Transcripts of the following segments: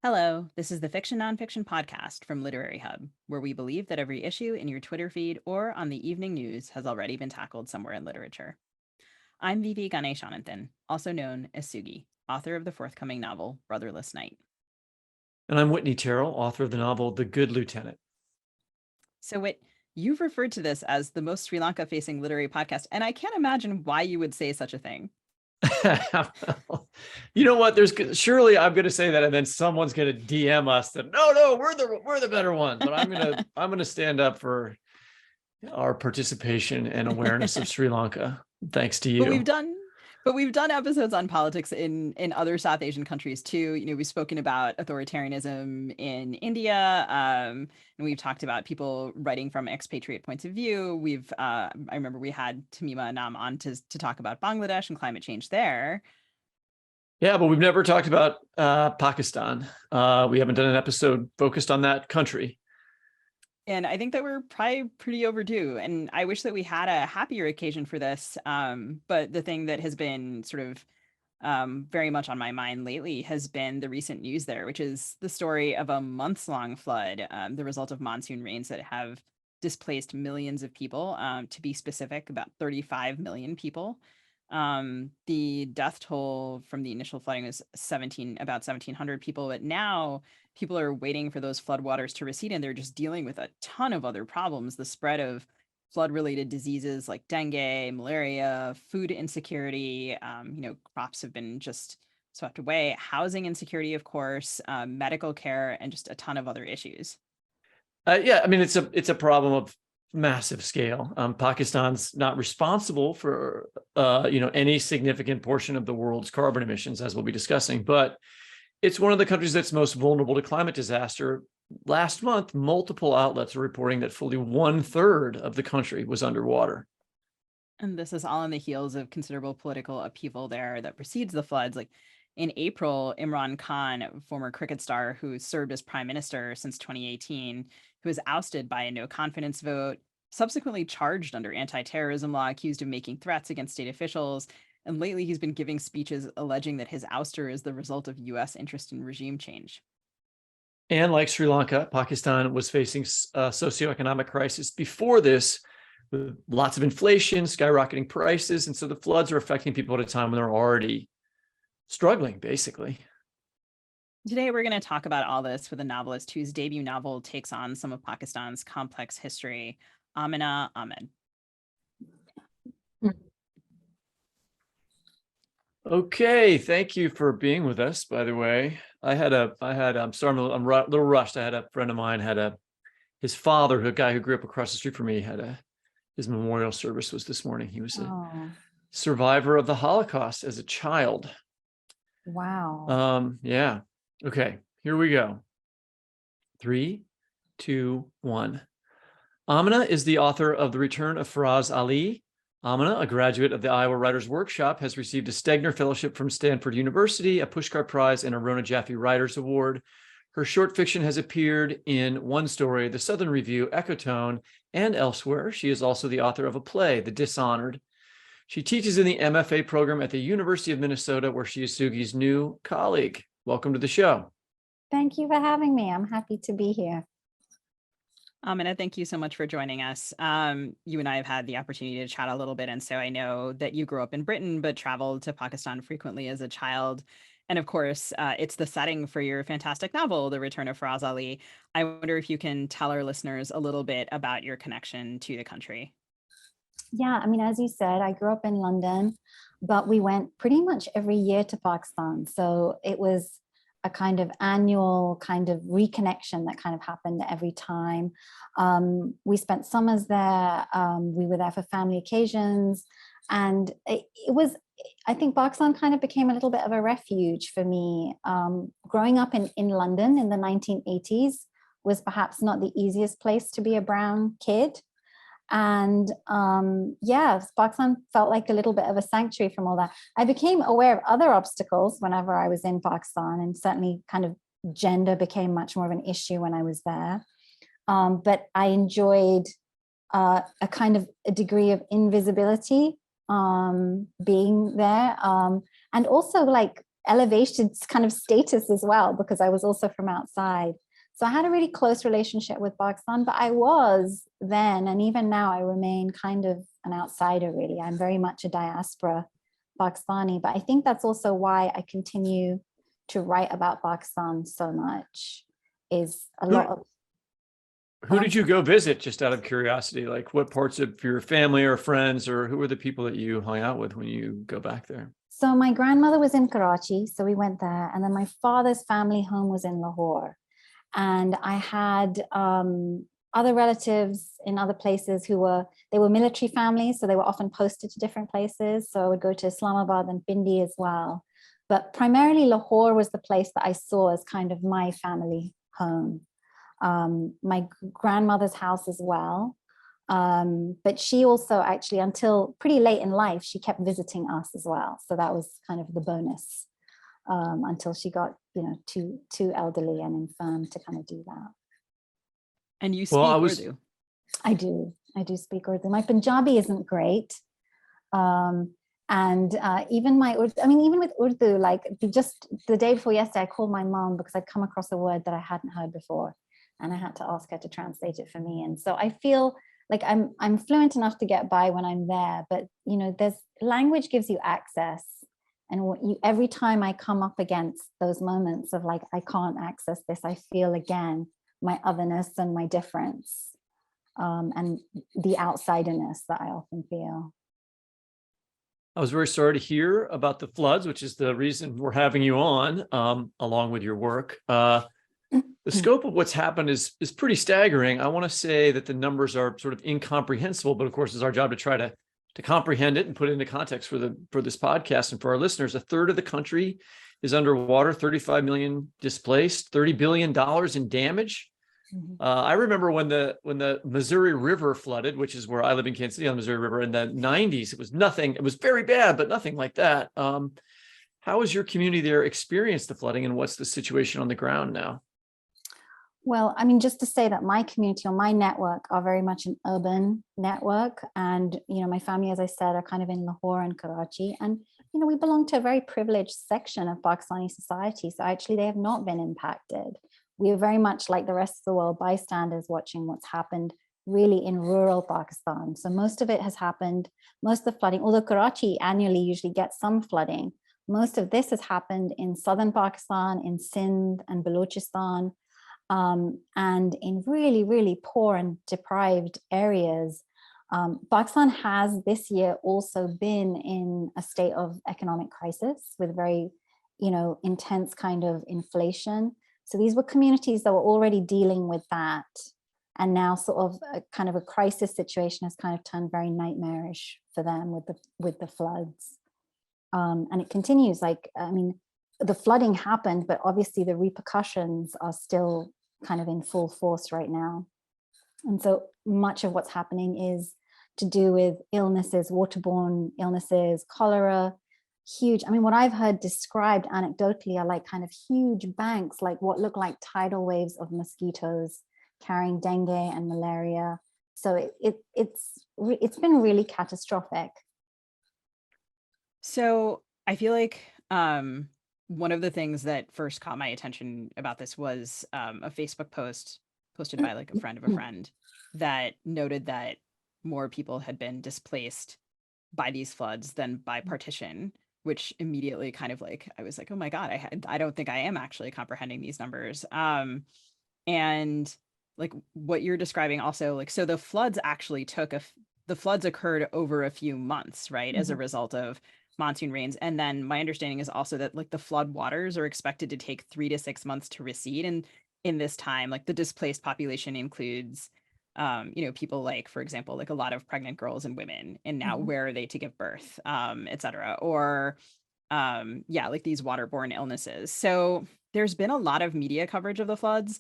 Hello, this is the Fiction Nonfiction podcast from Literary Hub, where we believe that every issue in your Twitter feed or on the evening news has already been tackled somewhere in literature. I'm Vivi Ganeshananthan, also known as Sugi, author of the forthcoming novel, Brotherless Night. And I'm Whitney Terrell, author of the novel, The Good Lieutenant. So, Whit, you've referred to this as the most Sri Lanka facing literary podcast, and I can't imagine why you would say such a thing. You know what? Surely I'm going to say that, and then someone's going to DM us that no, we're the better ones. But I'm gonna stand up for our participation and awareness of Sri Lanka. Thanks to you. But we've done episodes on politics in other South Asian countries too. You know, we've spoken about authoritarianism in India, and we've talked about people writing from expatriate points of view. I remember we had Tamima Anam on to talk about Bangladesh and climate change there. Yeah, but we've never talked about Pakistan. We haven't done an episode focused on that country. And I think that we're probably pretty overdue. And I wish that we had a happier occasion for this. But the thing that has been sort of very much on my mind lately has been the recent news there, which is the story of a months-long flood, the result of monsoon rains that have displaced millions of people. To be specific, about 35 million people. The death toll from the initial flooding was about 1,700 people, but now people are waiting for those floodwaters to recede, and they're just dealing with a ton of other problems. The spread of flood-related diseases like dengue, malaria, food insecurity. Crops have been just swept away. Housing insecurity, of course, medical care, and just a ton of other issues. Yeah, I mean it's a problem of massive scale. Pakistan's not responsible for any significant portion of the world's carbon emissions, as we'll be discussing, but it's one of the countries that's most vulnerable to climate disaster. Last month, multiple outlets are reporting that fully 1/3 of the country was underwater. And this is all on the heels of considerable political upheaval there that precedes the floods. Like in April, Imran Khan, former cricket star who served as prime minister since 2018, who was ousted by a no confidence vote, subsequently charged under anti-terrorism law, accused of making threats against state officials. And lately, he's been giving speeches alleging that his ouster is the result of U.S. interest in regime change. And like Sri Lanka, Pakistan was facing a socioeconomic crisis before this, with lots of inflation, skyrocketing prices. And so the floods are affecting people at a time when they're already struggling, basically. Today, we're going to talk about all this with a novelist whose debut novel takes on some of Pakistan's complex history, Aamina Ahmad. Okay, thank you for being with us, by the way. I'm sorry, I'm a little rushed. I had a friend of mine his father, a guy who grew up across the street from me, his memorial service was this morning. He was a survivor of the Holocaust as a child. Wow. Yeah. Okay, here we go. 3, 2, 1. Aamina is the author of The Return of Faraz Ali. Aamina, a graduate of the Iowa Writers Workshop, has received a Stegner Fellowship from Stanford University, a Pushcart Prize, and a Rona Jaffe Writers Award. Her short fiction has appeared in One Story, The Southern Review, Ecotone, and elsewhere. She is also the author of a play, The Dishonored. She teaches in the MFA program at the University of Minnesota, where she is Sugi's new colleague. Welcome to the show. Thank you for having me. I'm happy to be here. Amina, thank you so much for joining us. You and I have had the opportunity to chat a little bit, and so I know that you grew up in Britain, but traveled to Pakistan frequently as a child. And of course, it's the setting for your fantastic novel, The Return of Faraz Ali. I wonder if you can tell our listeners a little bit about your connection to the country. Yeah, I mean, as you said, I grew up in London, but we went pretty much every year to Pakistan. So it was a kind of annual kind of reconnection that kind of happened every time. We spent summers there. We were there for family occasions. And it was, I think Pakistan kind of became a little bit of a refuge for me. Growing up in London in the 1980s was perhaps not the easiest place to be a brown kid. And Pakistan felt like a little bit of a sanctuary from all that. I became aware of other obstacles whenever I was in Pakistan, and certainly kind of gender became much more of an issue when I was there. But I enjoyed a kind of a degree of invisibility being there. And also like elevation kind of status as well, because I was also from outside. So I had a really close relationship with Pakistan, but I was then, and even now I remain kind of an outsider, really. I'm very much a diaspora Pakistani, but I think that's also why I continue to write about Pakistan so much, is a lot of. Who did you go visit, just out of curiosity? Like, what parts of your family or friends, or who were the people that you hung out with when you go back there? So my grandmother was in Karachi, so we went there. And then my father's family home was in Lahore. And I had other relatives in other places they were military families, so they were often posted to different places. So I would go to Islamabad and Pindi as well. But primarily Lahore was the place that I saw as kind of my family home. My grandmother's house as well. But she also actually, until pretty late in life, she kept visiting us as well. So that was kind of the bonus. Until she got, too elderly and infirm to kind of do that. And you speak Urdu? I do speak Urdu. My Punjabi isn't great. And even my Urdu, even with Urdu, like just the day before yesterday, I called my mom because I'd come across a word that I hadn't heard before. And I had to ask her to translate it for me. And so I feel like I'm fluent enough to get by when I'm there, but there's language gives you access. And every time I come up against those moments of like, I can't access this, I feel again my otherness and my difference, and the outsiderness that I often feel. I was very sorry to hear about the floods, which is the reason we're having you on, along with your work. The scope of what's happened is pretty staggering. I want to say that the numbers are sort of incomprehensible, but of course it's our job to try to comprehend it and put it into context for this podcast and for our listeners. A third of the country is underwater, 35 million displaced, $30 billion in damage. I remember when the Missouri River flooded, which is where I live in Kansas City on the Missouri River in the 90s. It was nothing. It was very bad, but nothing like that. How has your community there experienced the flooding, and what's the situation on the ground now? Well, just to say that my community or my network are very much an urban network. And, my family, as I said, are kind of in Lahore and Karachi. And, we belong to a very privileged section of Pakistani society. So actually, they have not been impacted. We are very much like the rest of the world, bystanders watching what's happened really in rural Pakistan. So most of it has happened, most of the flooding, although Karachi annually usually gets some flooding, most of this has happened in southern Pakistan, in Sindh and Balochistan. And in really, really poor and deprived areas. Pakistan has this year also been in a state of economic crisis with very, intense kind of inflation. So these were communities that were already dealing with that. And now sort of a kind of a crisis situation has kind of turned very nightmarish for them with the floods. And it continues, the flooding happened, but obviously the repercussions are still kind of in full force right now. And so much of what's happening is to do with illnesses, waterborne illnesses, cholera, huge. What I've heard described anecdotally are like kind of huge banks, like what look like tidal waves of mosquitoes carrying dengue and malaria. So it's been really catastrophic. So I feel like one of the things that first caught my attention about this was a Facebook post posted by like a friend of a friend that noted that more people had been displaced by these floods than by partition, which immediately kind of like, I was like, oh my God, I don't think I am actually comprehending these numbers. And like what you're describing also, like, so the floods actually the floods occurred over a few months, right? As a result of monsoon rains. And then my understanding is also that like the flood waters are expected to take 3 to 6 months to recede. And in this time, like the displaced population includes, people like, for example, like a lot of pregnant girls and women, and now where are they to give birth, et cetera, or like these waterborne illnesses. So there's been a lot of media coverage of the floods,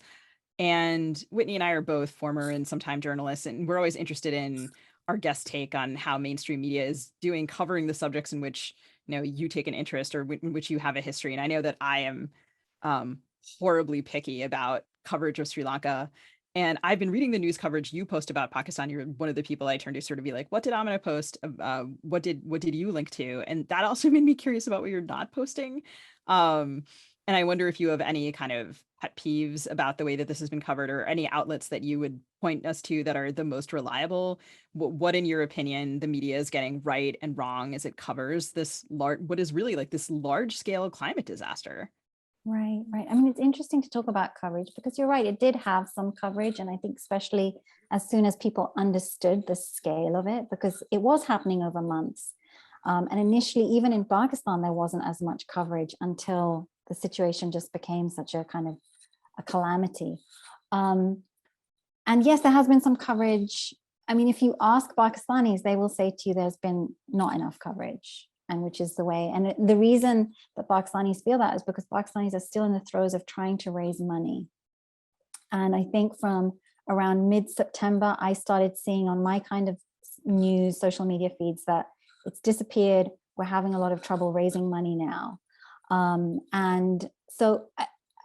and Whitney and I are both former and sometime journalists, and we're always interested in our guest take on how mainstream media is doing covering the subjects in which you take an interest or in which you have a history. And I know that I am horribly picky about coverage of Sri Lanka, and I've been reading the news coverage you post about Pakistan. You're one of the people I turn to sort of be like, what did Amina post? What did you link to? And that also made me curious about what you're not posting. And I wonder if you have any kind of pet peeves about the way that this has been covered, or any outlets that you would point us to that are the most reliable. What in your opinion, the media is getting right and wrong as it covers this large, what is really like this large scale climate disaster? Right, right. I mean, it's interesting to talk about coverage because you're right, it did have some coverage. And I think especially as soon as people understood the scale of it, because it was happening over months. And initially, even in Pakistan, there wasn't as much coverage until the situation just became such a kind of a calamity. And yes, there has been some coverage. I mean, if you ask Pakistanis, they will say to you there's been not enough coverage, and which is the way. And the reason that Pakistanis feel that is because Pakistanis are still in the throes of trying to raise money. And I think from around mid-September, I started seeing on my kind of news, social media feeds that it's disappeared. We're having a lot of trouble raising money now. And so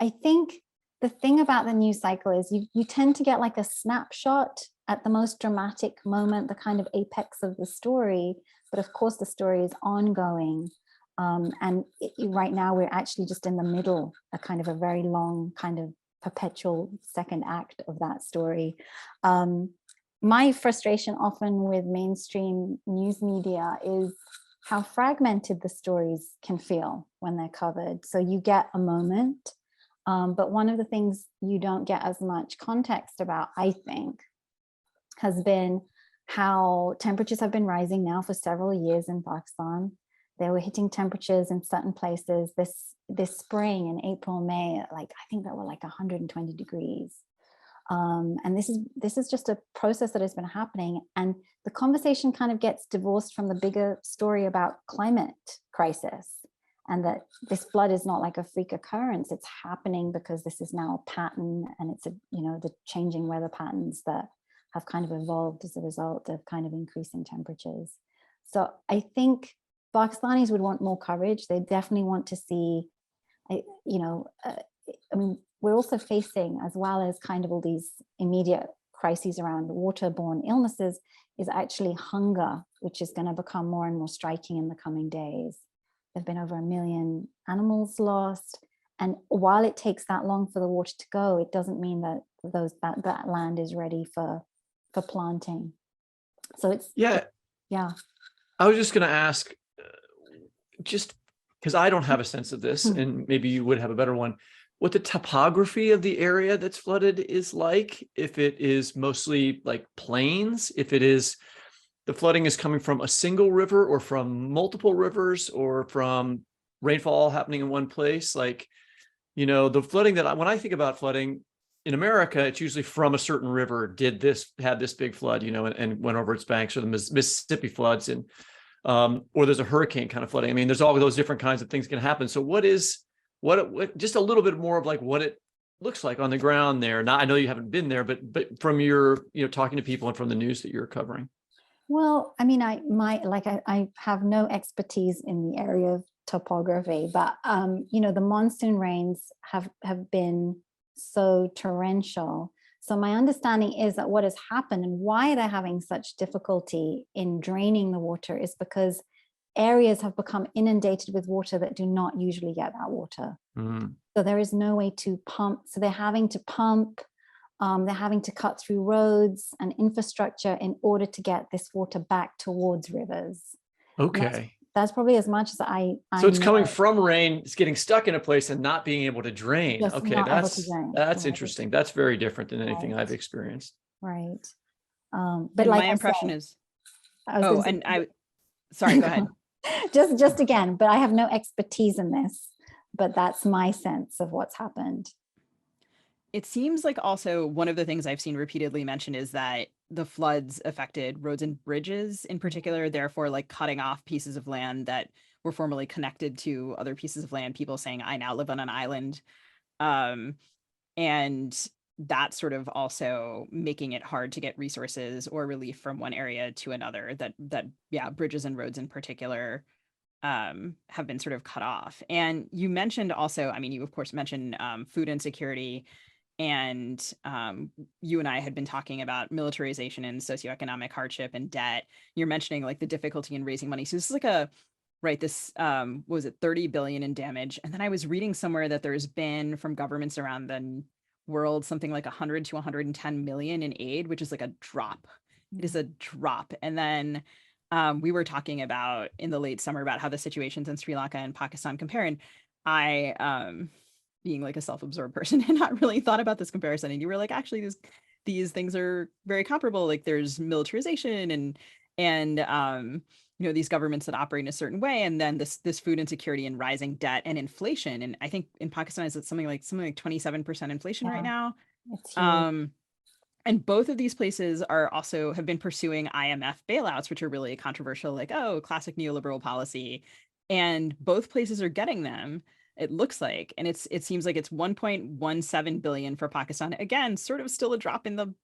I think the thing about the news cycle is you tend to get like a snapshot at the most dramatic moment, the kind of apex of the story. But of course, the story is ongoing. Right now, we're actually just in the middle, a kind of a very long kind of perpetual second act of that story. My frustration often with mainstream news media is how fragmented the stories can feel when they're covered. So you get a moment, but one of the things you don't get as much context about, I think, has been how temperatures have been rising now for several years in Pakistan. They were hitting temperatures in certain places this spring in April, May, like I think that were like 120 degrees. And this is just a process that has been happening. And the conversation kind of gets divorced from the bigger story about climate crisis, and that this flood is not like a freak occurrence. It's happening because this is now a pattern, and it's the changing weather patterns that have kind of evolved as a result of kind of increasing temperatures. So I think Pakistanis would want more coverage. They definitely want to see, I mean, we're also facing, as well as kind of all these immediate crises around waterborne illnesses, is actually hunger, which is going to become more and more striking in the coming days. There have been over 1 million animals lost. And while it takes that long for the water to go, it doesn't mean that that land is ready for planting. So it's yeah. I was just going to ask, just because I don't have a sense of this, and maybe you would have a better one, what the topography of the area that's flooded is like, if it is mostly like plains, if it is the flooding is coming from a single river or from multiple rivers or from rainfall happening in one place. Like, the flooding when I think about flooding in America, it's usually from a certain river had this big flood, and went over its banks, or the Mississippi floods, and or there's a hurricane kind of flooding. I mean, there's all of those different kinds of things can happen. So what just a little bit more of like what it looks like on the ground there? Now, I know you haven't been there, but from your, talking to people and from the news that you're covering. Well, I mean, I have no expertise in the area of topography, but the monsoon rains have been so torrential. So my understanding is that what has happened and why they're having such difficulty in draining the water is because areas have become inundated with water that do not usually get that water. So there is no way to pump. So they're having to pump. They're having to cut through roads and infrastructure in order to get this water back towards rivers. Okay. That's probably as much as I so it's coming from rain, it's getting stuck in a place and not being able to drain. Just Okay, not able to drain. that's Right. interesting. That's very different than anything Right. I've experienced. Right. But and like my impression is, sorry, go ahead. just again, but I have no expertise in this, but that's my sense of what's happened. It seems like also one of the things I've seen repeatedly mentioned is that the floods affected roads and bridges in particular, therefore like cutting off pieces of land that were formerly connected to other pieces of land, people saying, I now live on an island. And that sort of also making it hard to get resources or relief from one area to another, that bridges and roads in particular have been sort of cut off. And you mentioned also, I mean, you of course mentioned food insecurity, and you and I had been talking about militarization and socioeconomic hardship and debt. You're mentioning like the difficulty in raising money. So this is like right? This what was it, 30 billion in damage. And then I was reading somewhere that there's been from governments around the world something like 100 to 110 million in aid, which is like a drop. It is a drop. And then we were talking about in the late summer about how the situations in Sri Lanka and Pakistan compare. And I, being like a self-absorbed person, had not really thought about this comparison. And you were like, actually, these things are very comparable. Like there's militarization and these governments that operate in a certain way, and then this food insecurity and rising debt and inflation. And I think in Pakistan is it something like 27% inflation right Yeah, now. it's huge. And both of these places are also have been pursuing IMF bailouts, which are really controversial, like, oh, classic neoliberal policy. And both places are getting them, it looks like. And it seems like it's 1.17 billion for Pakistan. Again, sort of still a drop in the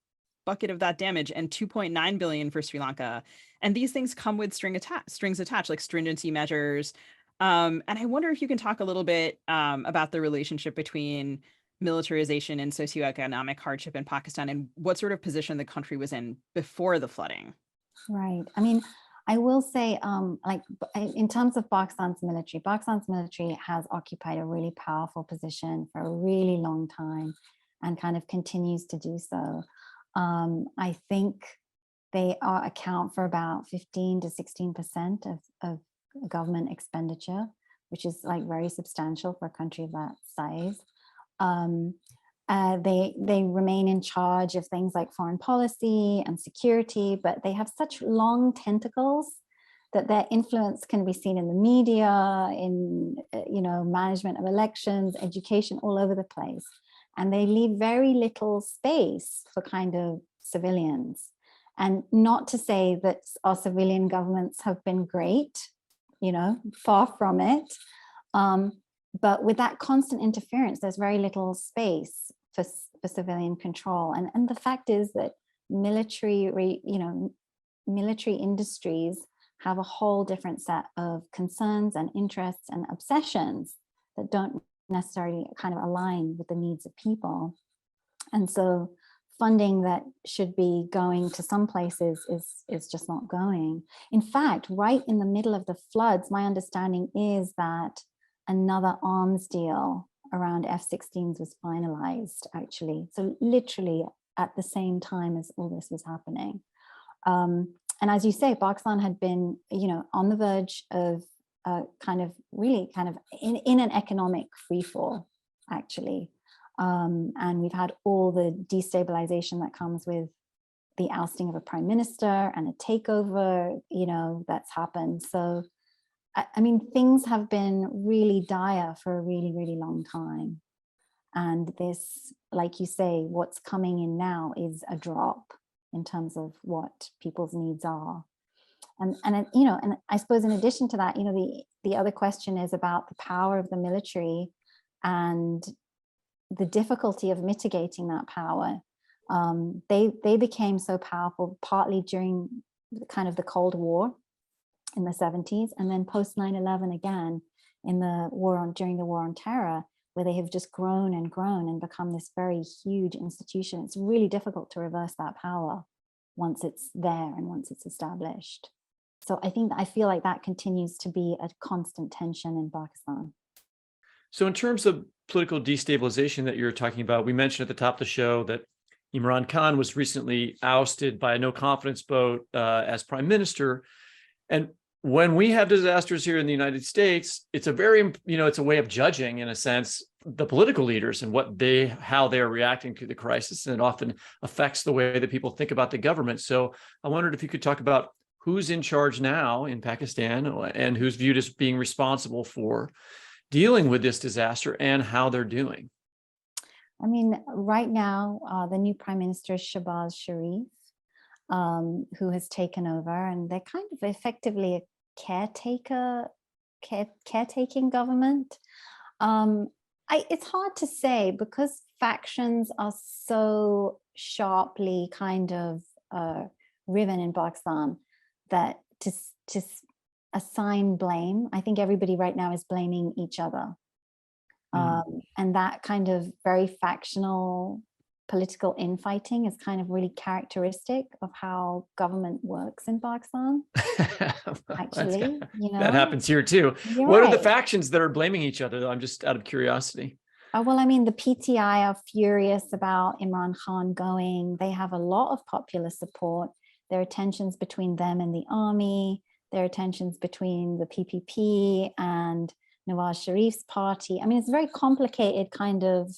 bucket of that damage, and 2.9 billion for Sri Lanka. And these things come with strings attached, like stringency measures. And I wonder if you can talk a little bit about the relationship between militarization and socioeconomic hardship in Pakistan, and what sort of position the country was in before the flooding. Right. I mean, I will say, like in terms of Pakistan's military has occupied a really powerful position for a really long time and kind of continues to do so. I think they account for about 15 to 16% of government expenditure, which is like very substantial for a country of that size. They remain in charge of things like foreign policy and security, but they have such long tentacles that their influence can be seen in the media, in management of elections, education, all over the place. And they leave very little space for kind of civilians. And not to say that our civilian governments have been great, far from it. But with that constant interference, there's very little space for civilian control. And the fact is that military industries have a whole different set of concerns and interests and obsessions that don't necessarily kind of align with the needs of people. And so funding that should be going to some places is just not going. In fact, right in the middle of the floods, my understanding is that another arms deal around F-16s was finalized, actually. So literally at the same time as all this was happening. And as you say, Pakistan had been, on the verge of kind of in an economic freefall, actually. And we've had all the destabilization that comes with the ousting of a prime minister and a takeover, that's happened. So, I mean, things have been really dire for a really, really long time. And this, like you say, what's coming in now is a drop in terms of what people's needs are. And I suppose in addition to that, the other question is about the power of the military and the difficulty of mitigating that power. They became so powerful partly during kind of the Cold War in the 70s, and then post 9/11 again in during the war on terror, where they have just grown and grown and become this very huge institution. It's really difficult to reverse that power once it's there and once it's established. So I feel like that continues to be a constant tension in Pakistan. So in terms of political destabilization that you're talking about, we mentioned at the top of the show that Imran Khan was recently ousted by a no confidence vote as prime minister. And when we have disasters here in the United States, it's it's a way of judging, in a sense, the political leaders and how they're reacting to the crisis. And it often affects the way that people think about the government. So I wondered if you could talk about who's in charge now in Pakistan and who's viewed as being responsible for dealing with this disaster and how they're doing. I mean, right now, the new prime minister is Shahbaz Sharif, who has taken over, and they're kind of effectively a caretaking government. It's hard to say because factions are so sharply kind of riven in Pakistan that to assign blame, I think everybody right now is blaming each other. And that kind of very factional political infighting is kind of really characteristic of how government works in Pakistan. Actually, that happens here too. You're What are the right. factions that are blaming each other, though? I'm just out of curiosity. Well, I mean, the PTI are furious about Imran Khan going. They have a lot of popular support. There are tensions between them and the army. There are tensions between the PPP and Nawaz Sharif's party. I mean, it's a very complicated kind of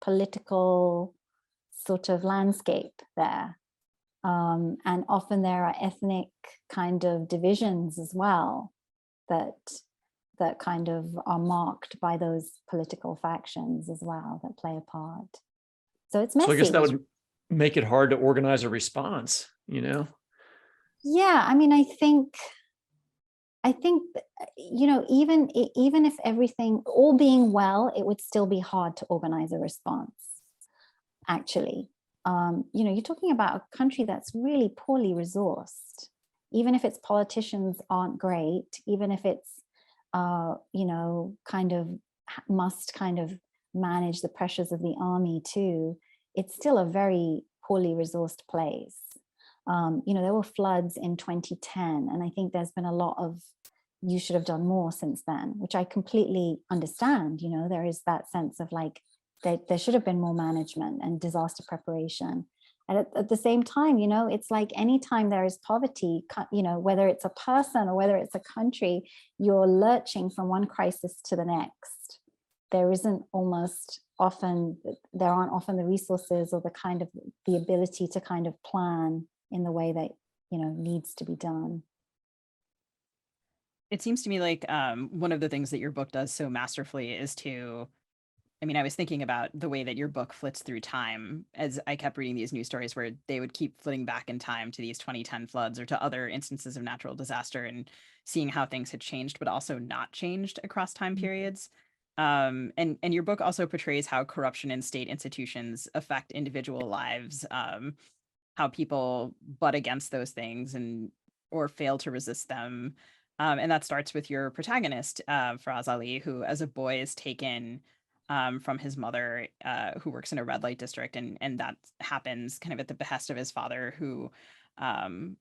political sort of landscape there. And often there are ethnic kind of divisions as well that kind of are marked by those political factions as well that play a part. So it's messy. So I guess that would make it hard to organize a response, Yeah, I mean, I think, even if everything all being well, it would still be hard to organize a response, actually. You're talking about a country that's really poorly resourced. Even if its politicians aren't great, even if it's kind of must kind of manage the pressures of the army too, it's still a very poorly resourced place. There were floods in 2010, and I think there's been a lot of you should have done more since then, which I completely understand. There is that sense of like there should have been more management and disaster preparation. And at the same time, it's like anytime there is poverty, whether it's a person or whether it's a country, you're lurching from one crisis to the next. There aren't often the resources or the ability to kind of plan in the way that, needs to be done. It seems to me like one of the things that your book does so masterfully is I was thinking about the way that your book flits through time as I kept reading these news stories where they would keep flitting back in time to these 2010 floods or to other instances of natural disaster and seeing how things had changed, but also not changed across time periods. And your book also portrays how corruption in state institutions affect individual lives, how people butt against those things or fail to resist them. And that starts with your protagonist, Faraz Ali, who as a boy is taken from his mother, who works in a red light district. And that happens kind of at the behest of his father, who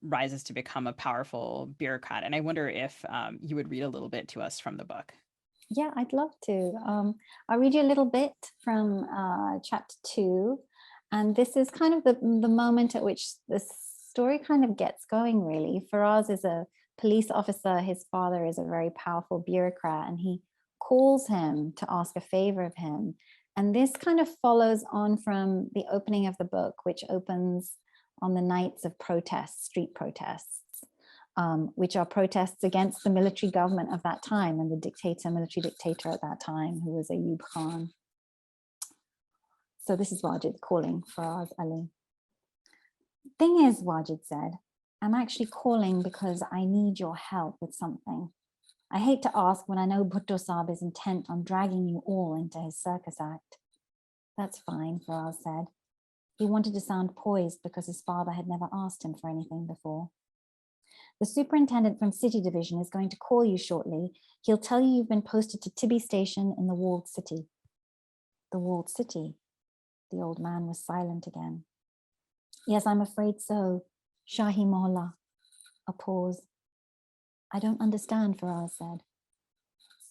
rises to become a powerful bureaucrat. And I wonder if you would read a little bit to us from the book. Yeah, I'd love to. I'll read you a little bit from chapter 2. And this is kind of the moment at which the story kind of gets going, really. Faraz is a police officer. His father is a very powerful bureaucrat, and he calls him to ask a favor of him. And this kind of follows on from the opening of the book, which opens on the nights of protests, street protests, which are protests against the military government of that time and the military dictator at that time, who was Ayub Khan. So this is Wajid calling Faraz Ali. Thing is, Wajid said, I'm actually calling because I need your help with something. I hate to ask when I know Bhutto Saab is intent on dragging you all into his circus act. That's fine, Faraz said. He wanted to sound poised because his father had never asked him for anything before. The superintendent from City Division is going to call you shortly. He'll tell you you've been posted to Tibbi Station in the walled city. The walled city? The old man was silent again. Yes, I'm afraid so. Shahi Mohalla. A pause. I don't understand, Faraz said.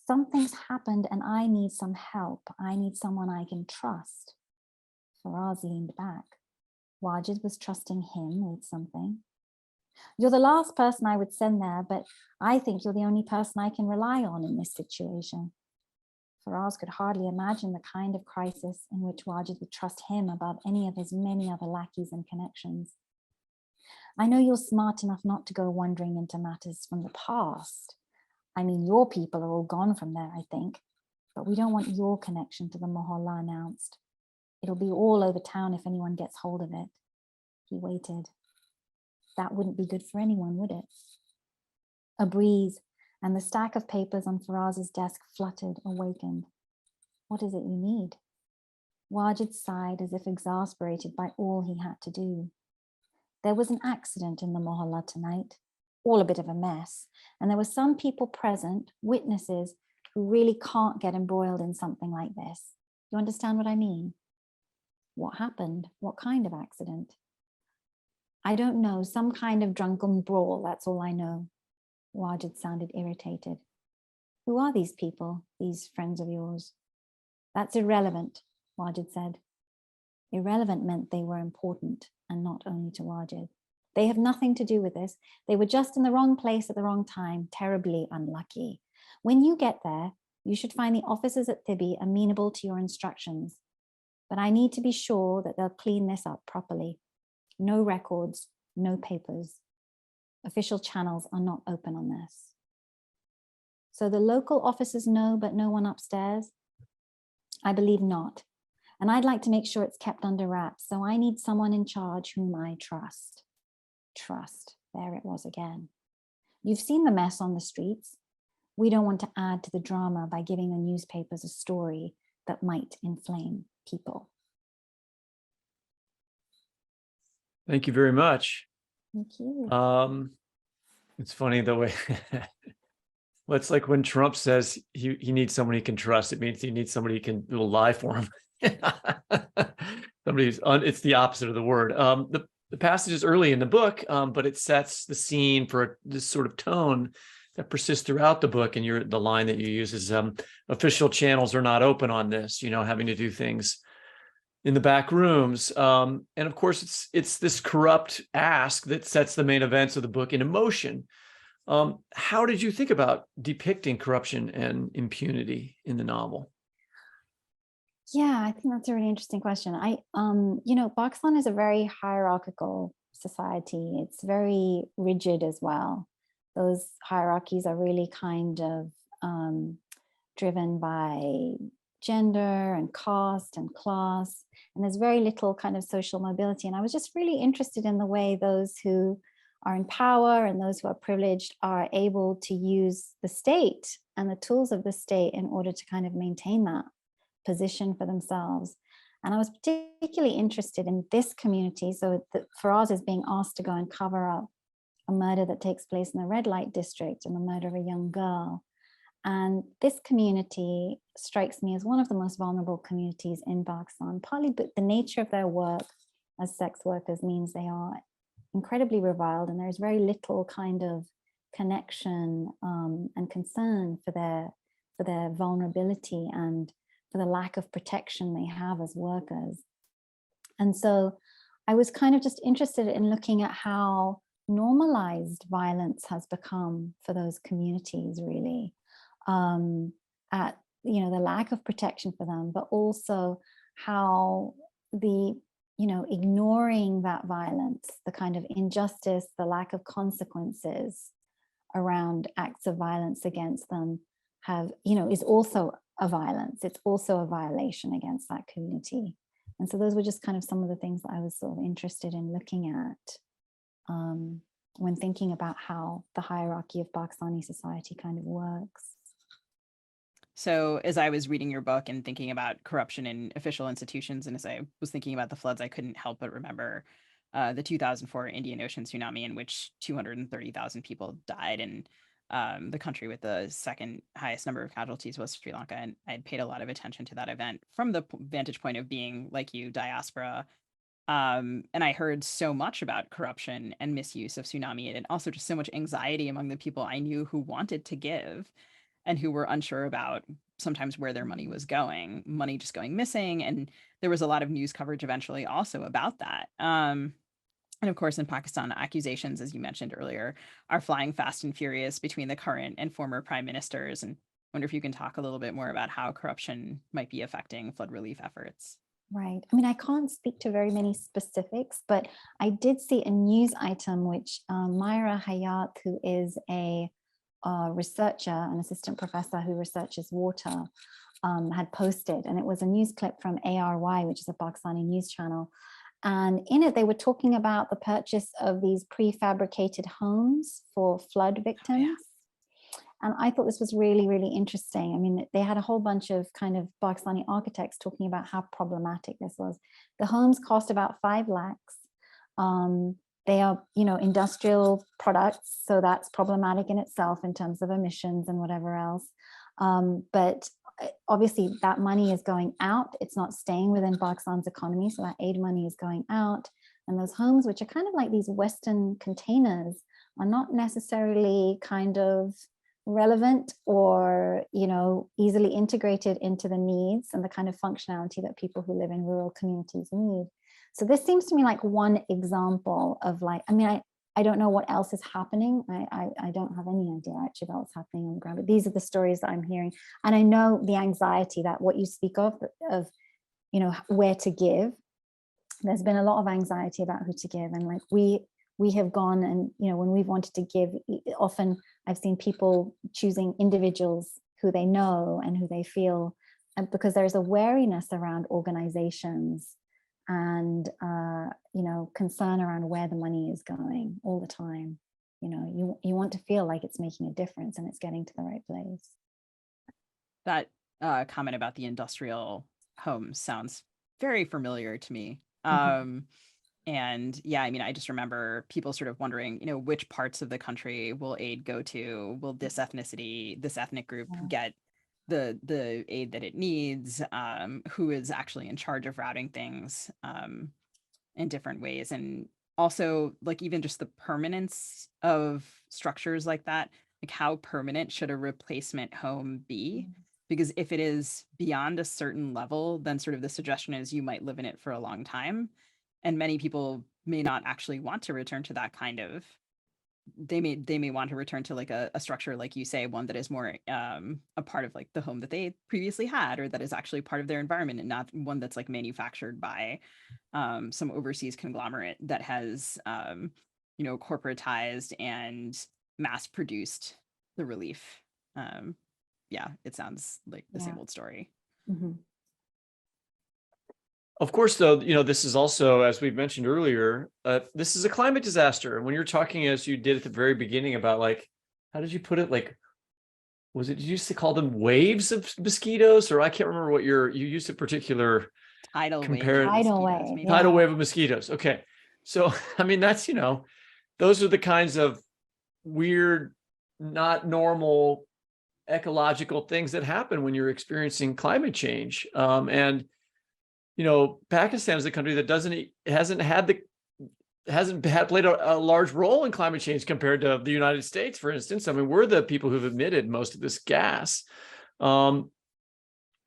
Something's happened and I need some help. I need someone I can trust. Faraz leaned back. Wajid was trusting him with something. You're the last person I would send there, but I think you're the only person I can rely on in this situation. Faraz could hardly imagine the kind of crisis in which Wajid would trust him above any of his many other lackeys and connections. I know you're smart enough not to go wandering into matters from the past. I mean, your people are all gone from there, I think, but we don't want your connection to the Mohalla announced. It'll be all over town if anyone gets hold of it. He waited. That wouldn't be good for anyone, would it? A breeze and the stack of papers on Faraz's desk fluttered, awakened. What is it you need? Wajid sighed as if exasperated by all he had to do. There was an accident in the Mohalla tonight, all a bit of a mess, and there were some people present, witnesses, who really can't get embroiled in something like this. You understand what I mean? What happened? What kind of accident? I don't know, some kind of drunken brawl, that's all I know. Wajid sounded irritated. Who are these people, these friends of yours? That's irrelevant, Wajid said. Irrelevant meant they were important, and not only to Wajid. They have nothing to do with this. They were just in the wrong place at the wrong time, terribly unlucky. When you get there, you should find the officers at Thibi amenable to your instructions. But I need to be sure that they'll clean this up properly. No records, no papers. Official channels are not open on this. So the local officers know, but no one upstairs? I believe not. And I'd like to make sure it's kept under wraps. So I need someone in charge whom I trust. Trust, there it was again. You've seen the mess on the streets. We don't want to add to the drama by giving the newspapers a story that might inflame people. Thank you very much. Thank you. It's funny the way, well, it's like when Trump says he needs someone he can trust, it means he needs somebody who can will lie for him. It's the opposite of the word. The passage is early in the book, but it sets the scene for this sort of tone that persists throughout the book. And the line that you use is official channels are not open on this, having to do things in the back rooms. And of course, it's this corrupt ask that sets the main events of the book into motion. How did you think about depicting corruption and impunity in the novel? Yeah, I think that's a really interesting question. Pakistan is a very hierarchical society. It's very rigid as well. Those hierarchies are really kind of driven by gender and caste and class, and there's very little kind of social mobility. And I was just really interested in the way those who are in power and those who are privileged are able to use the state and the tools of the state in order to kind of maintain that position for themselves. And I was particularly interested in this community. So Faraz is being asked to go and cover up a murder that takes place in the red light district and the murder of a young girl. And this community strikes me as one of the most vulnerable communities in Pakistan, partly but the nature of their work as sex workers means they are incredibly reviled, and there's very little kind of connection and concern for their vulnerability and for the lack of protection they have as workers. And so I was kind of just interested in looking at how normalized violence has become for those communities, really. At the lack of protection for them, but also how the ignoring that violence, the kind of injustice, the lack of consequences around acts of violence against them is also a violence. It's also a violation against that community. And so those were just kind of some of the things that I was sort of interested in looking at when thinking about how the hierarchy of Pakistani society kind of works. So as I was reading your book and thinking about corruption in official institutions, and as I was thinking about the floods, I couldn't help but remember the 2004 Indian Ocean tsunami, in which 230,000 people died, and the country with the second highest number of casualties was Sri Lanka. And I had paid a lot of attention to that event from the vantage point of being, like you, diaspora. And I heard so much about corruption and misuse of tsunami, and also just so much anxiety among the people I knew who wanted to give and who were unsure about sometimes where their money was going, money just going missing. And there was a lot of news coverage eventually also about that. And of course, in Pakistan, accusations, as you mentioned earlier, are flying fast and furious between the current and former prime ministers. And I wonder if you can talk a little bit more about how corruption might be affecting flood relief efforts. Right. I mean, I can't speak to very many specifics, but I did see a news item which Myra Hayat, who is a researcher, an assistant professor who researches water, had posted, and it was a news clip from ARY, which is a Pakistani news channel. And in it, they were talking about the purchase of these prefabricated homes for flood victims. Oh, yeah. And I thought this was really, really interesting. I mean, they had a whole bunch of kind of Pakistani architects talking about how problematic this was. The homes cost about 5 lakhs. They are, industrial products, so that's problematic in itself in terms of emissions and whatever else. But obviously that money is going out. It's not staying within Pakistan's economy. So that aid money is going out. And those homes, which are kind of like these Western containers, are not necessarily kind of relevant or, you know, easily integrated into the needs and the kind of functionality that people who live in rural communities need. So this seems to me like one example of like, I mean, I don't know what else is happening. I don't have any idea actually about what's happening on the ground, but these are the stories that I'm hearing. And I know the anxiety that what you speak of, you know, where to give. There's been a lot of anxiety about who to give. And like we have gone and, you know, when we've wanted to give, often I've seen people choosing individuals who they know and who they feel, and because there's a wariness around organizations and you know, concern around where the money is going all the time. You know, you want to feel like it's making a difference and it's getting to the right place. That comment about the industrial homes sounds very familiar to me. And yeah, I mean, I just remember people sort of wondering, you know, which parts of the country will aid go to? Will this ethnicity, this ethnic group get the aid that it needs? Who is actually in charge of routing things in different ways? And also, like, even just the permanence of structures like that, like how permanent should a replacement home be? Because if it is beyond a certain level, then sort of the suggestion is you might live in it for a long time. And many people may not actually want to return to that kind of, they may want to return to like a structure, like you say, one that is more a part of like the home that they previously had, or that is actually part of their environment, and not one that's like manufactured by some overseas conglomerate that has you know, corporatized and mass produced the relief. Yeah, it sounds like the same old story. Of course, though, you know, this is also, as we've mentioned earlier, this is a climate disaster. And when you're talking, as you did at the very beginning, about like, how did you put it? Like, was it, did you used to call them waves of mosquitoes? Or I can't remember what you used a particular tidal wave. Tidal wave of mosquitoes. Okay. So, I mean, that's, you know, those are the kinds of weird, not normal ecological things that happen when you're experiencing climate change. And you know, Pakistan is a country that hasn't played a large role in climate change compared to the United States, for instance. I mean, we're the people who've emitted most of this gas. And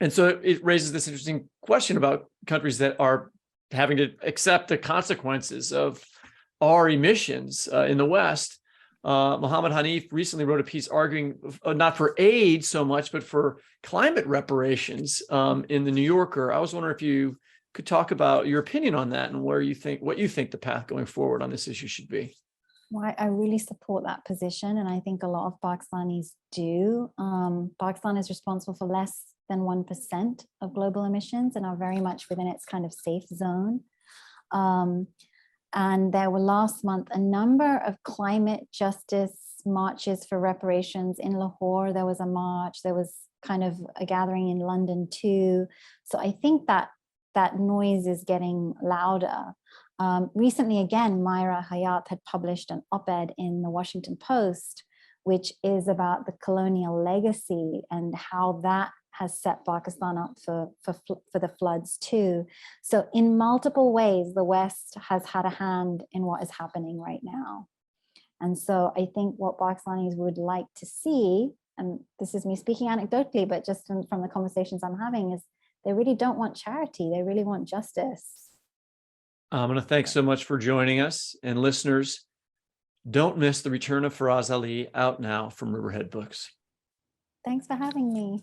so it raises this interesting question about countries that are having to accept the consequences of our emissions in the West. Mohammed Hanif recently wrote a piece arguing not for aid so much, but for climate reparations in the New Yorker. I was wondering if you could talk about your opinion on that and what you think the path going forward on this issue should be. Well, I really support that position, and I think a lot of Pakistanis do. Pakistan is responsible for less than 1% of global emissions and are very much within its kind of safe zone. And there were last month a number of climate justice marches for reparations in Lahore. There was a march, there was kind of a gathering in London too. So I think that noise is getting louder. Recently, again, Myra Hayat had published an op-ed in the Washington Post, which is about the colonial legacy and how that has set Pakistan up for the floods too. So in multiple ways, the West has had a hand in what is happening right now. And so I think what Pakistanis would like to see, and this is me speaking anecdotally, but just from the conversations I'm having, is they really don't want charity. They really want justice. Amina, thanks so much for joining us. And listeners, don't miss The Return of Faraz Ali, out now from Riverhead Books. Thanks for having me.